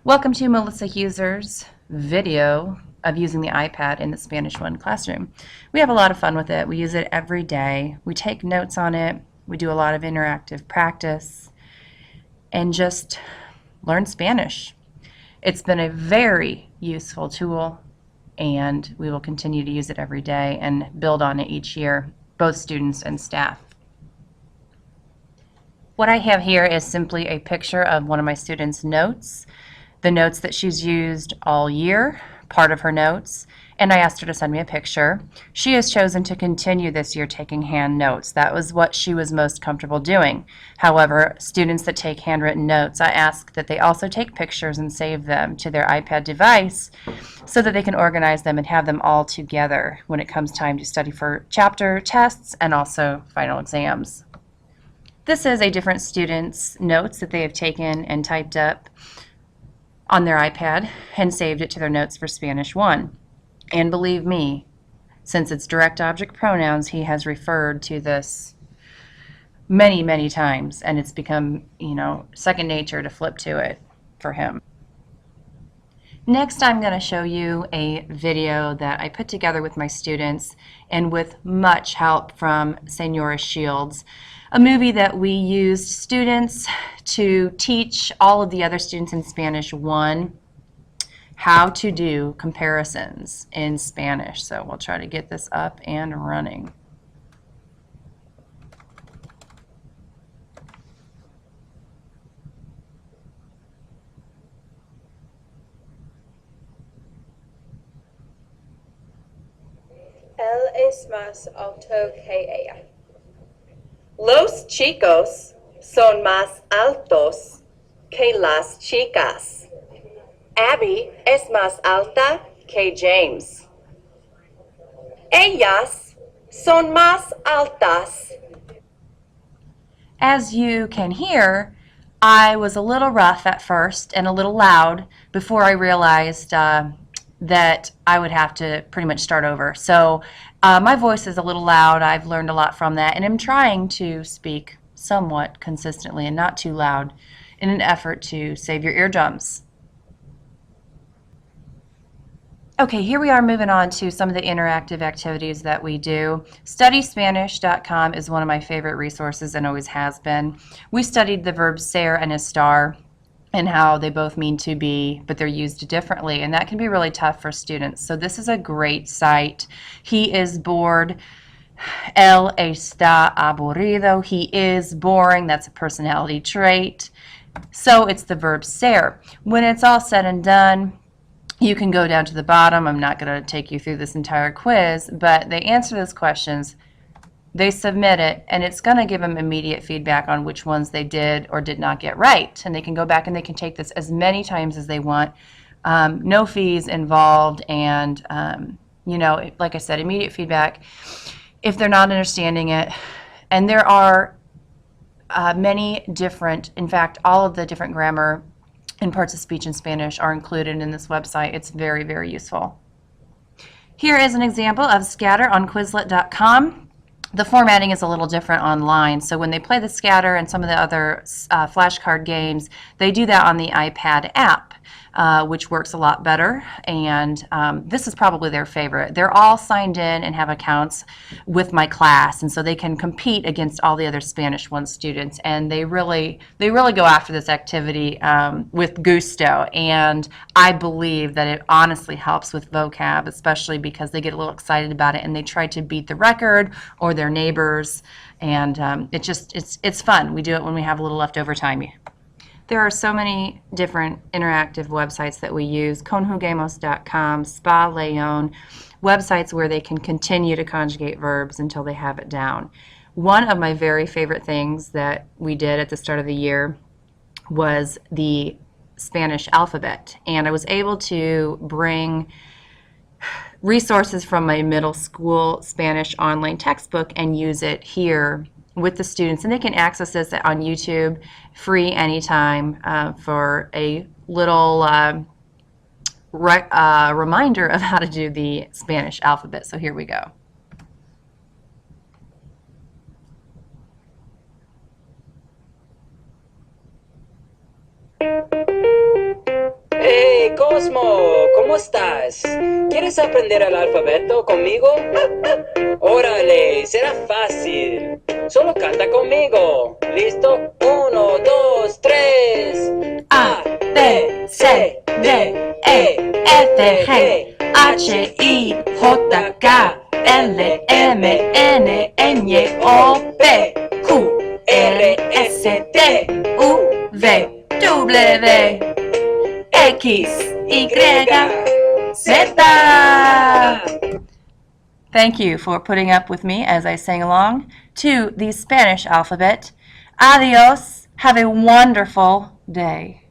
Welcome to Melissa Huser's video of using the iPad in the Spanish 1 classroom. We have a lot of fun with it. We use it every day. We take notes on it. We do a lot of interactive practice and just learn Spanish. It's been a very useful tool, and we will continue to use it every day and build on it each year, both students and staff. What I have here is simply a picture of one of my students' notes, the notes that she's used all year, part of her notes, and I asked her to send me a picture. She has chosen to continue this year taking hand notes. That was what she was most comfortable doing. However, students that take handwritten notes, I ask that they also take pictures and save them to their iPad device so that they can organize them and have them all together when it comes time to study for chapter tests and also final exams. This is a different student's notes that they have taken and typed up on their iPad and saved it to their notes for Spanish 1. And believe me, since it's direct object pronouns, he has referred to this many, many times, and it's become, second nature to flip to it for him. Next, I'm going to show you a video that I put together with my students and with much help from Senora Shields, a movie that we used students to teach all of the other students in Spanish 1 how to do comparisons in Spanish. So we'll try to get this up and running. Él es más alto que ella. Los chicos son más altos que las chicas. Abby es más alta que James. Ellas son más altas. As you can hear, I was a little rough at first and a little loud before I realized that I would have to pretty much start over. So my voice is a little loud. I've learned a lot from that, and I'm trying to speak somewhat consistently and not too loud in an effort to save your eardrums. Okay, here we are moving on to some of the interactive activities that we do. StudySpanish.com is one of my favorite resources and always has been. We studied the verbs ser and estar and how they both mean to be, but they're used differently, and that can be really tough for students. So this is a great site. He is bored. Él está aburrido. He is boring. That's a personality trait. So it's the verb ser. When it's all said and done, you can go down to the bottom. I'm not going to take you through this entire quiz, but they answer those questions. They submit it, and it's going to give them immediate feedback on which ones they did or did not get right. And they can go back and they can take this as many times as they want. No fees involved, and, like I said, immediate feedback if they're not understanding it. And there are many different, in fact, all of the different grammar and parts of speech in Spanish are included in this website. It's very, very useful. Here is an example of scatter on Quizlet.com. The formatting is a little different online, so when they play the scatter and some of the other flashcard games, they do that on the iPad app, which works a lot better, and this is probably their favorite. They're all signed in and have accounts with my class, and so they can compete against all the other Spanish 1 students, and they really go after this activity with gusto, and I believe that it honestly helps with vocab, especially because they get a little excited about it and they try to beat the record or their neighbors, and it's fun. We do it when we have a little leftover time. There are so many different interactive websites that we use. Conjuguemos.com, Spa Leon, websites where they can continue to conjugate verbs until they have it down. One of my very favorite things that we did at the start of the year was the Spanish alphabet, and I was able to bring resources from my middle school Spanish online textbook and use it here with the students, and they can access this on YouTube free anytime for a little reminder of how to do the Spanish alphabet. So here we go. Cosmo, ¿cómo estás? ¿Quieres aprender el alfabeto conmigo? Órale, será fácil. Solo canta conmigo. ¿Listo? 1, 2, 3. A, B, C, D, E, F, G, H, I, J, K, L, M, N, N, O, P, Q, R, S, T, U, V, W, X, Y, Z. Thank you for putting up with me as I sang along to the Spanish alphabet. Adios. Have a wonderful day.